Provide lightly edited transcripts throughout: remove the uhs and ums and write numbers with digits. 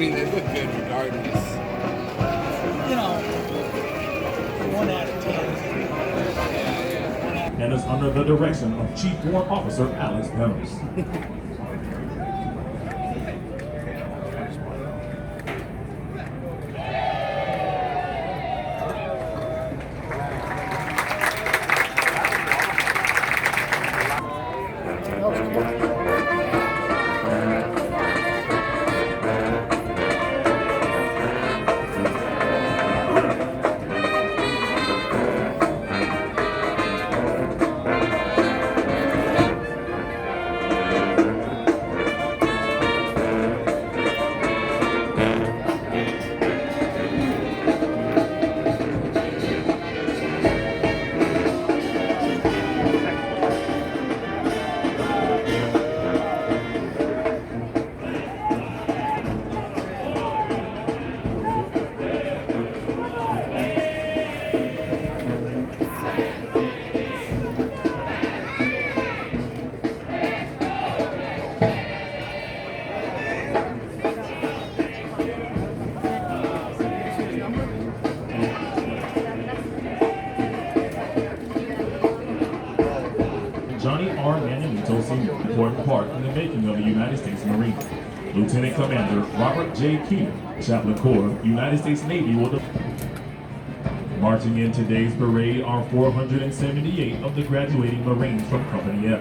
mean, they look good regardless. You know, 1 out of 10. And is under the direction of Chief Warrant Officer Alex Reynolds. Johnny R. Manamito Sr., important part in the making of the United States Marine. Lieutenant Commander Robert J. Keener, Chaplain Corps, United States Navy will marching in today's parade are 478 of the graduating Marines from Company F.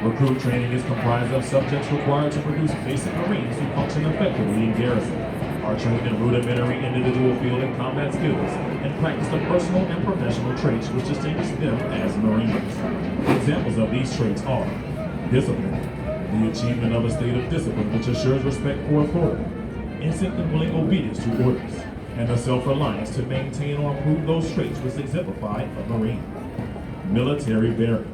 Recruit training is comprised of subjects required to produce basic Marines who function effectively in garrison, are trained in rudimentary individual field and combat skills, and practice the personal and professional traits which distinguish them as Marines. Examples of these traits are discipline, the achievement of a state of discipline which assures respect for authority, instant and willing obedience to orders, and the self-reliance to maintain or improve those traits which exemplify a Marine. Military bearing,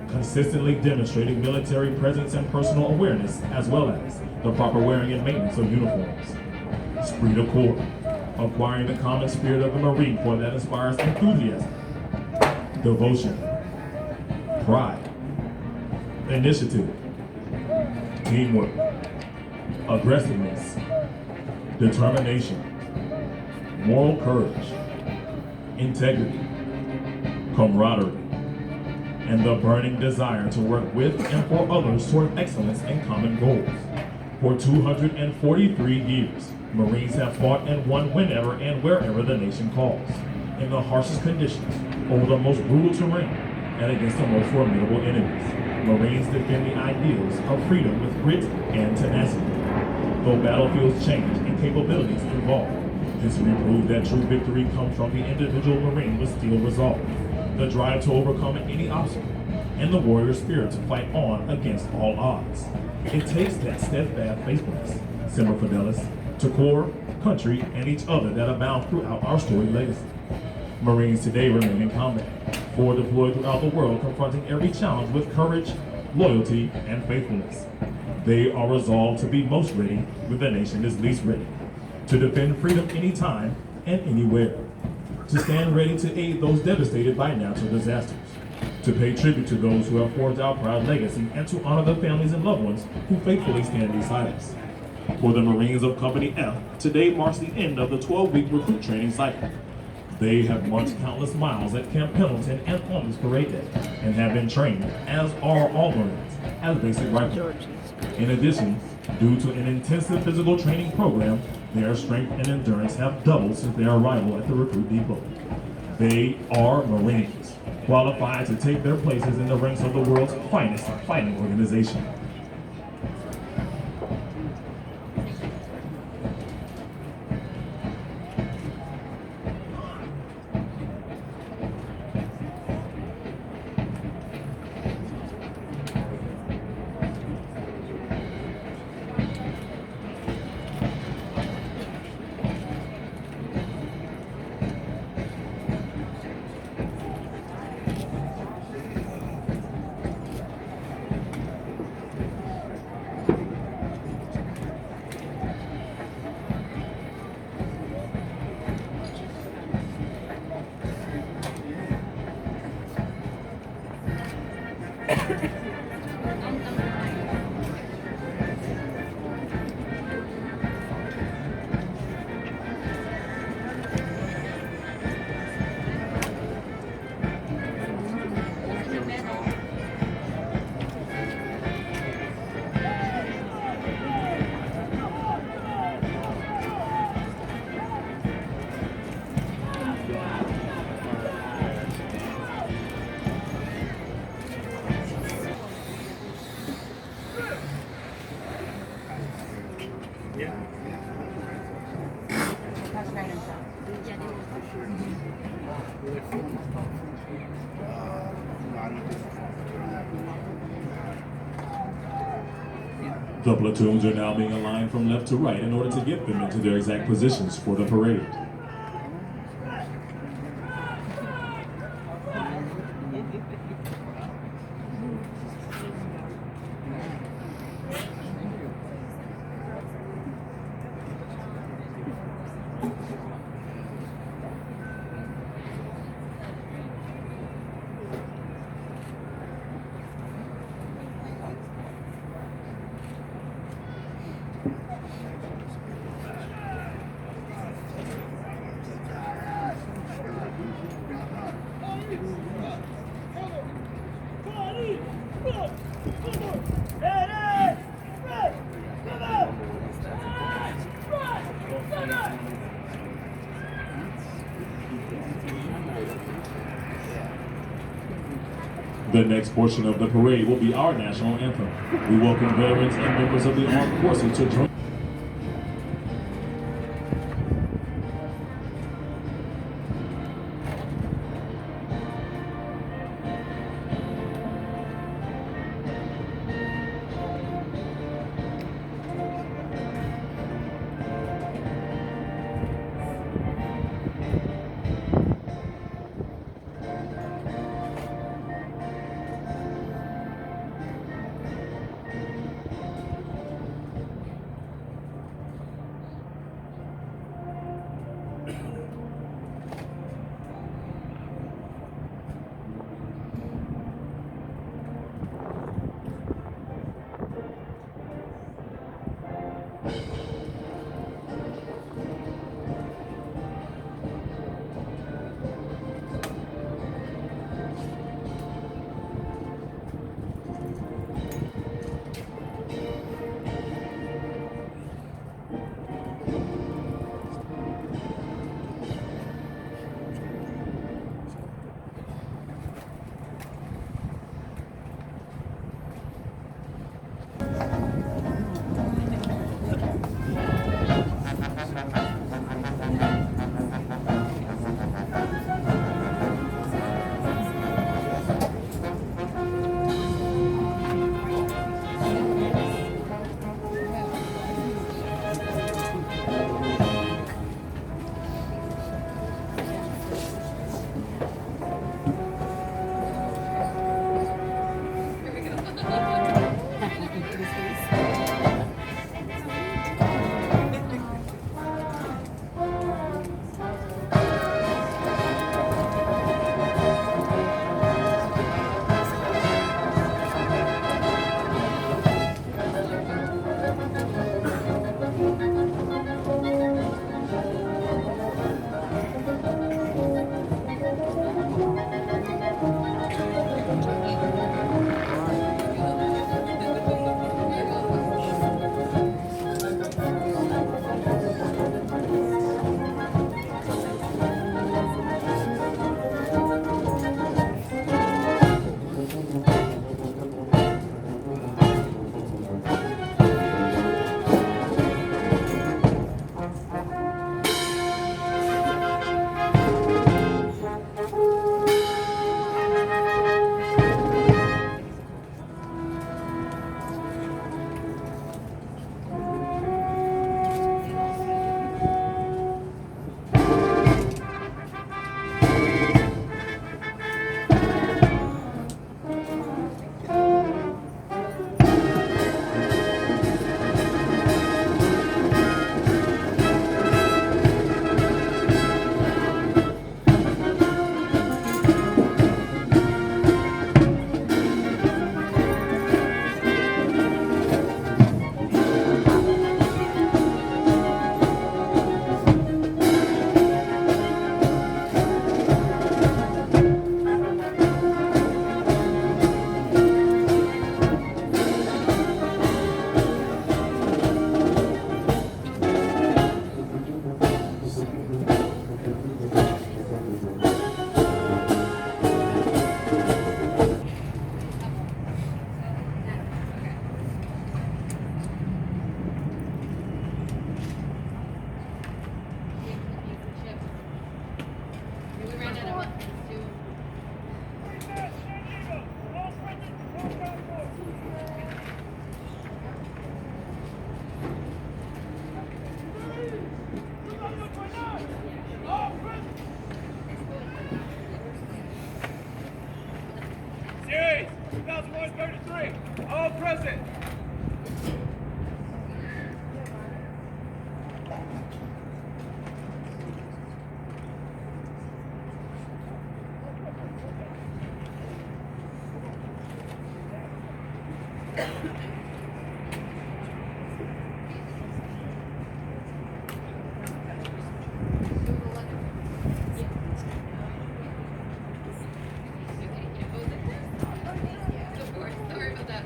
consistently demonstrating military presence and personal awareness, as well as the proper wearing and maintenance of uniforms. Esprit de corps, acquiring the common spirit of the Marine Corps that inspires enthusiasm, devotion, pride, initiative, teamwork, aggressiveness, determination, moral courage, integrity, camaraderie, and the burning desire to work with and for others toward excellence and common goals. For 243 years, Marines have fought and won whenever and wherever the nation calls, in the harshest conditions, over the most brutal terrain, and against the most formidable enemies. Marines defend the ideals of freedom with grit and tenacity. Though battlefields change and capabilities evolve, history proved that true victory comes from the individual Marine with steel resolve, the drive to overcome any obstacle, and the warrior spirit to fight on against all odds. It takes that steadfast faithfulness, Semper Fidelis, to corps, country, and each other that abound throughout our storied legacy. Marines today remain in combat, forward deployed throughout the world, confronting every challenge with courage, loyalty, and faithfulness. They are resolved to be most ready when the nation is least ready, to defend freedom anytime and anywhere, to stand ready to aid those devastated by natural disasters, to pay tribute to those who have forged our proud legacy, and to honor the families and loved ones who faithfully stand beside us. For the Marines of Company F, today marks the end of the 12-week recruit training cycle. They have marched countless miles at Camp Pendleton and on this parade day, and have been trained, as are all Marines, as basic riflemen. Georgie. In addition, due to an intensive physical training program, their strength and endurance have doubled since their arrival at the recruit depot. They are Marines, qualified to take their places in the ranks of the world's finest fighting organization. The platoons are now being aligned from left to right in order to get them into their exact positions for the parade. The next portion of the parade will be our national anthem. We welcome veterans and members of the armed forces to join. present. Sorry about that.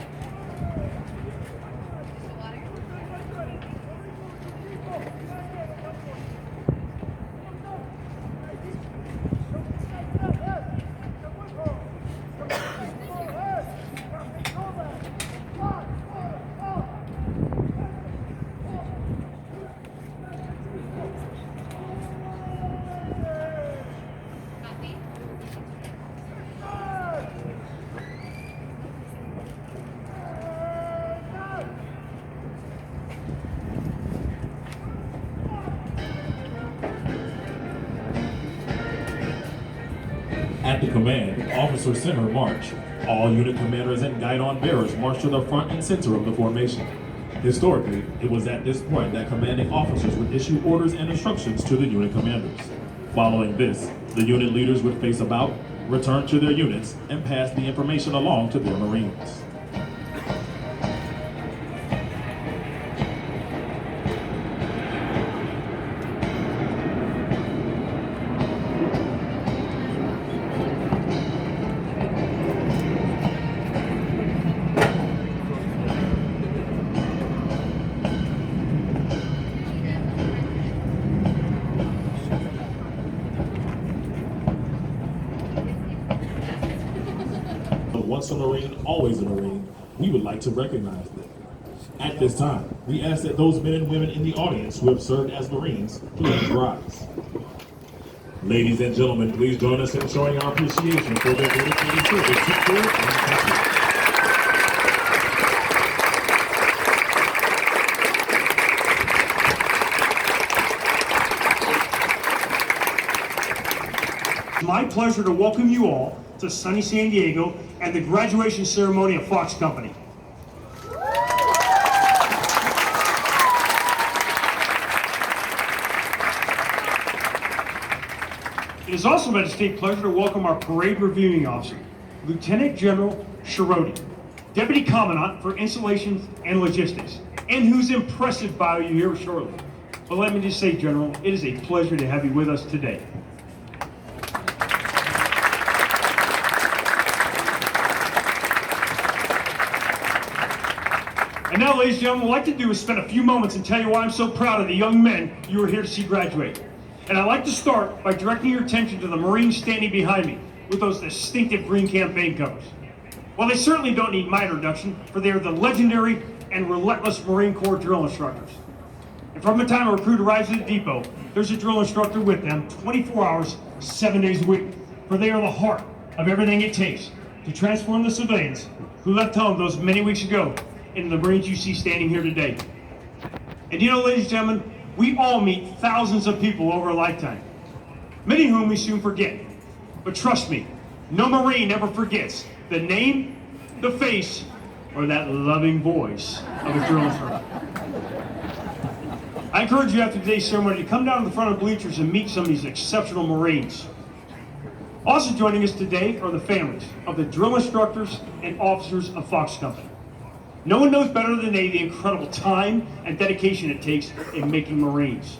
At the command, Officer Center march, all unit commanders and guidon bearers march to the front and center of the formation. Historically, it was at this point that commanding officers would issue orders and instructions to the unit commanders. Following this, the unit leaders would face about, return to their units, and pass the information along to their Marines. Once a Marine, always a Marine, we would like to recognize them. At this time, we ask that those men and women in the audience who have served as Marines please rise. Ladies and gentlemen, please join us in showing our appreciation for their dedicated service to their country. My pleasure to welcome you all to sunny San Diego and the graduation ceremony of Fox Company. It is also my distinct pleasure to welcome our parade reviewing officer, Lieutenant General Shiroti, Deputy Commandant for Installations and Logistics, and whose impressive bio you hear shortly. But let me just say, General, it is a pleasure to have you with us today. And now, ladies and gentlemen, what I'd like to do is spend a few moments and tell you why I'm so proud of the young men you are here to see graduate. And I'd like to start by directing your attention to the Marines standing behind me with those distinctive green campaign covers. Well, they certainly don't need my introduction, for they are the legendary and relentless Marine Corps drill instructors. And from the time a recruit arrives at the depot, there's a drill instructor with them 24 hours, 7 days a week, for they are the heart of everything it takes to transform the civilians who left home those many weeks ago into the Marines you see standing here today. And you know, ladies and gentlemen, we all meet thousands of people over a lifetime, many of whom we soon forget. But trust me, no Marine ever forgets the name, the face, or that loving voice of a drill instructor. I encourage you after today's ceremony to come down to the front of the bleachers and meet some of these exceptional Marines. Also joining us today are the families of the drill instructors and officers of Fox Company. No one knows better than they the incredible time and dedication it takes in making Marines.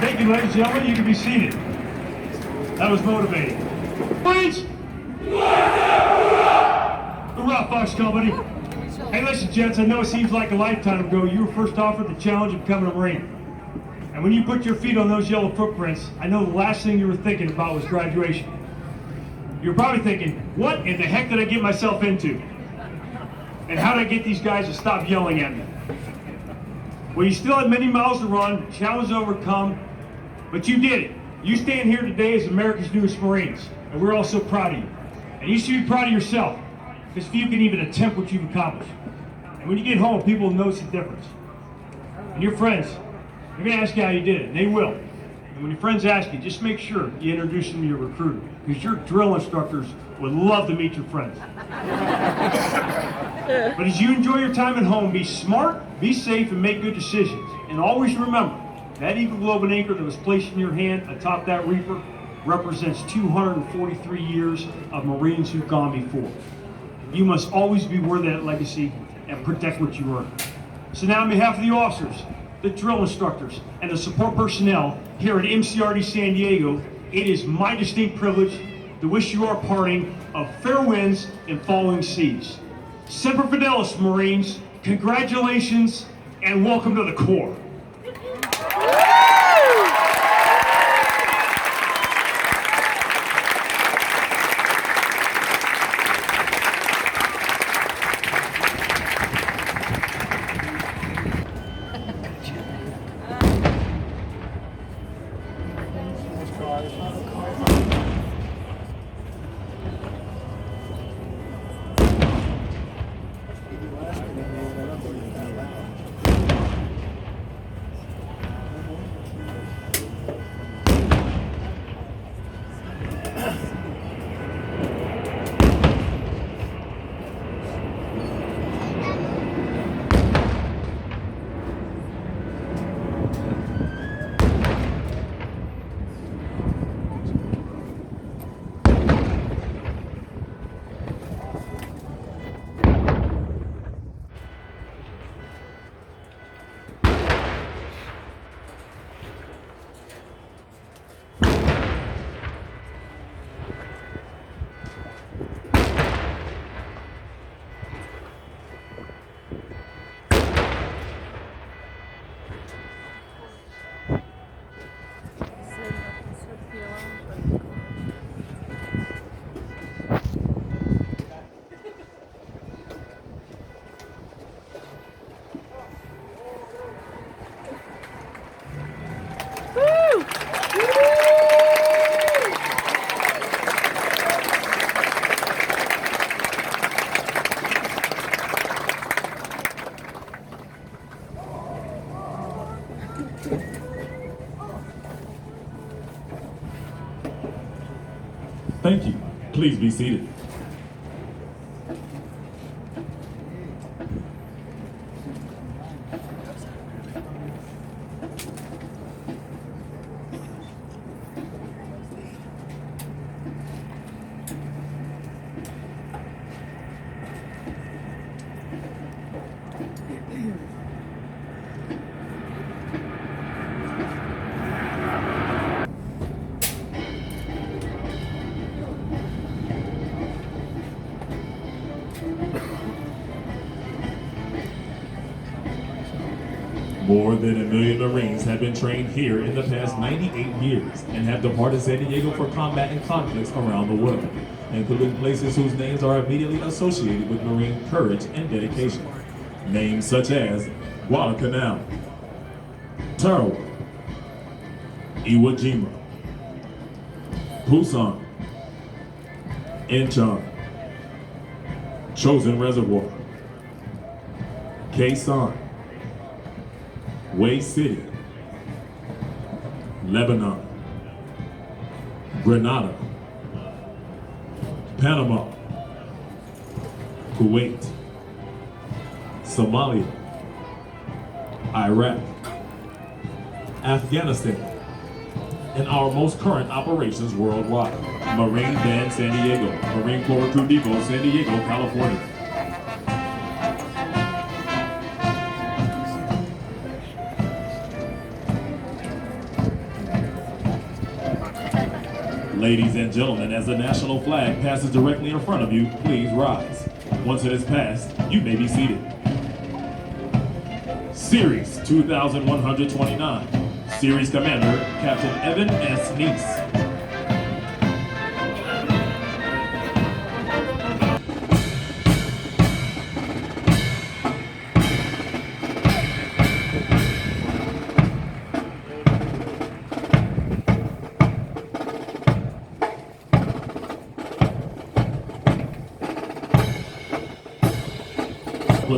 Thank you, ladies and gentlemen. You can be seated. That was motivating. Marines! Hurrah, Fox Company! Hey, listen, gents, I know it seems like a lifetime ago you were first offered the challenge of becoming a Marine. And when you put your feet on those yellow footprints, I know the last thing you were thinking about was graduation. You're probably thinking, what in the heck did I get myself into? And how did I get these guys to stop yelling at me? Well, you still had many miles to run, challenges to overcome, but you did it. You stand here today as America's newest Marines, and we're all so proud of you. And you should be proud of yourself, because if you can even attempt what you've accomplished. And when you get home, people will notice the difference. And your friends, they're going to ask you how you did it, and they will. And when your friends ask you, just make sure you introduce them to your recruiter, because your drill instructors would love to meet your friends. But as you enjoy your time at home, be smart, be safe, and make good decisions. And always remember, that Eagle Globe and Anchor that was placed in your hand atop that Reaper represents 243 years of Marines who've gone before. You must always be worthy of that legacy and protect what you earn. So now on behalf of the officers, the drill instructors, and the support personnel here at MCRD San Diego, it is my distinct privilege to wish you our parting of fair winds and following seas. Semper Fidelis, Marines, congratulations and welcome to the Corps. Thank you. Please be seated. More than 1 million Marines have been trained here in the past 98 years and have departed San Diego for combat and conflicts around the world, including places whose names are immediately associated with Marine courage and dedication. Names such as Guadalcanal, Tarawa, Iwo Jima, Busan, Incheon, Chosin Reservoir, Khe Sanh, Way City, Lebanon, Grenada, Panama, Kuwait, Somalia, Iraq, Afghanistan, and our most current operations worldwide. Marine Band San Diego, Marine Corps Recruit Depot, San Diego, California. Ladies and gentlemen, as the national flag passes directly in front of you, please rise. Once it is passed, you may be seated. Series 2129, Series Commander, Captain Evan S. Neese.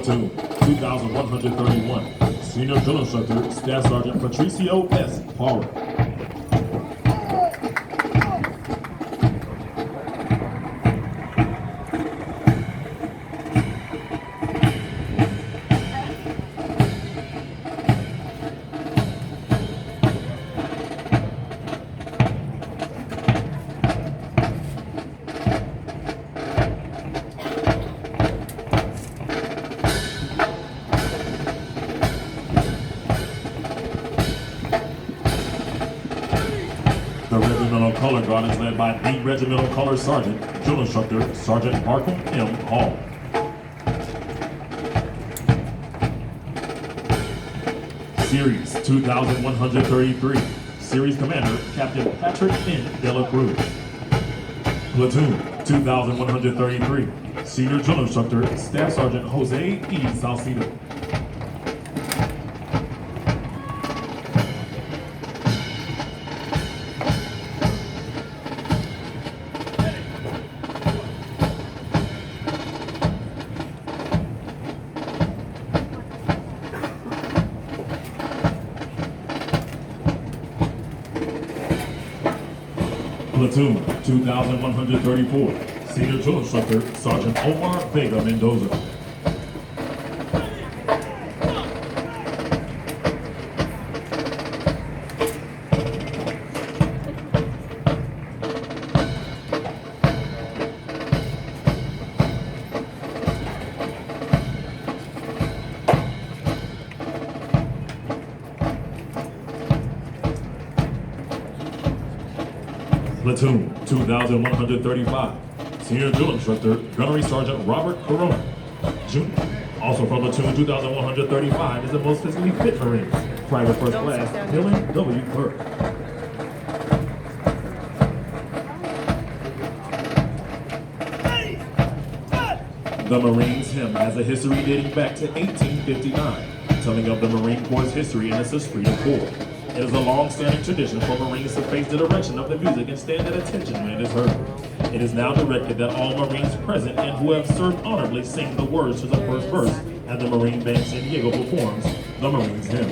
Platoon 2131, Senior Drill Instructor, Staff Sergeant Patricio S. Parra. The Regimental Color Guard is led by the Regimental Color Sergeant, Drill Instructor, Sergeant Markham M. Hall. Series 2133, Series Commander, Captain Patrick N. De La Cruz. Platoon 2133, Senior Drill Instructor, Staff Sergeant Jose E. Salcido. Platoon 2134, Senior Drill Instructor, Sergeant Omar Vega Mendoza. Platoon 2135, Senior Drill Instructor, Gunnery Sergeant Robert Corona, Jr. Also from Platoon 2135 is the most physically fit Marine, Private First Class Dylan W. Burke. The Marines hymn has a history dating back to 1859, telling of the Marine Corps' history and its esprit de corps. It is a long-standing tradition for Marines to face the direction of the music and stand at attention when it is heard. It is now directed that all Marines present and who have served honorably sing the words to the first verse, and the Marine Band San Diego performs the Marines hymn.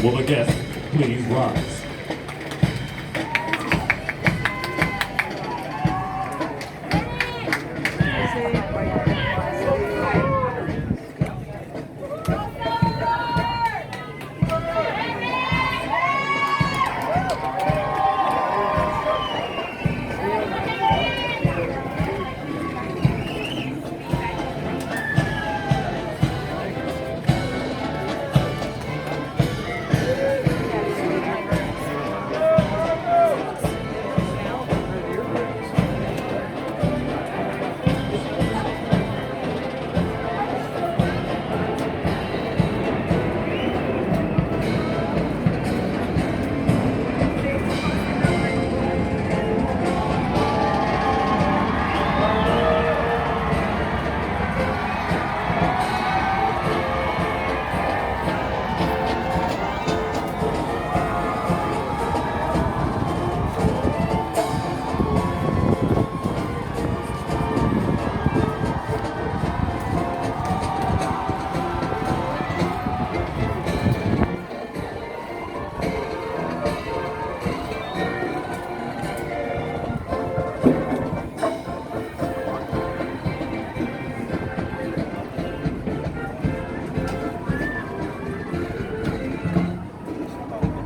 Will the guests please rise?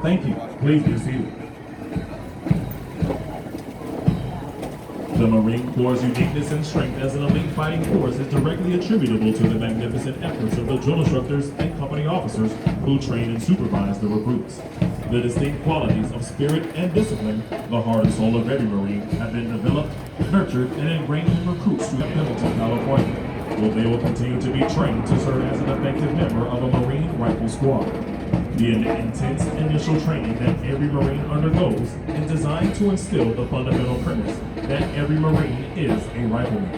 Thank you. Please be seated. The Marine Corps' uniqueness and strength as an elite fighting force is directly attributable to the magnificent efforts of the drill instructors and company officers who train and supervise the recruits. The distinct qualities of spirit and discipline, the heart and soul of every Marine, have been developed, nurtured, and ingrained in recruits through Pendleton, California, where they will continue to be trained to serve as an effective member of a Marine Rifle Squad. The intense initial training that every Marine undergoes is designed to instill the fundamental premise that every Marine is a rifleman.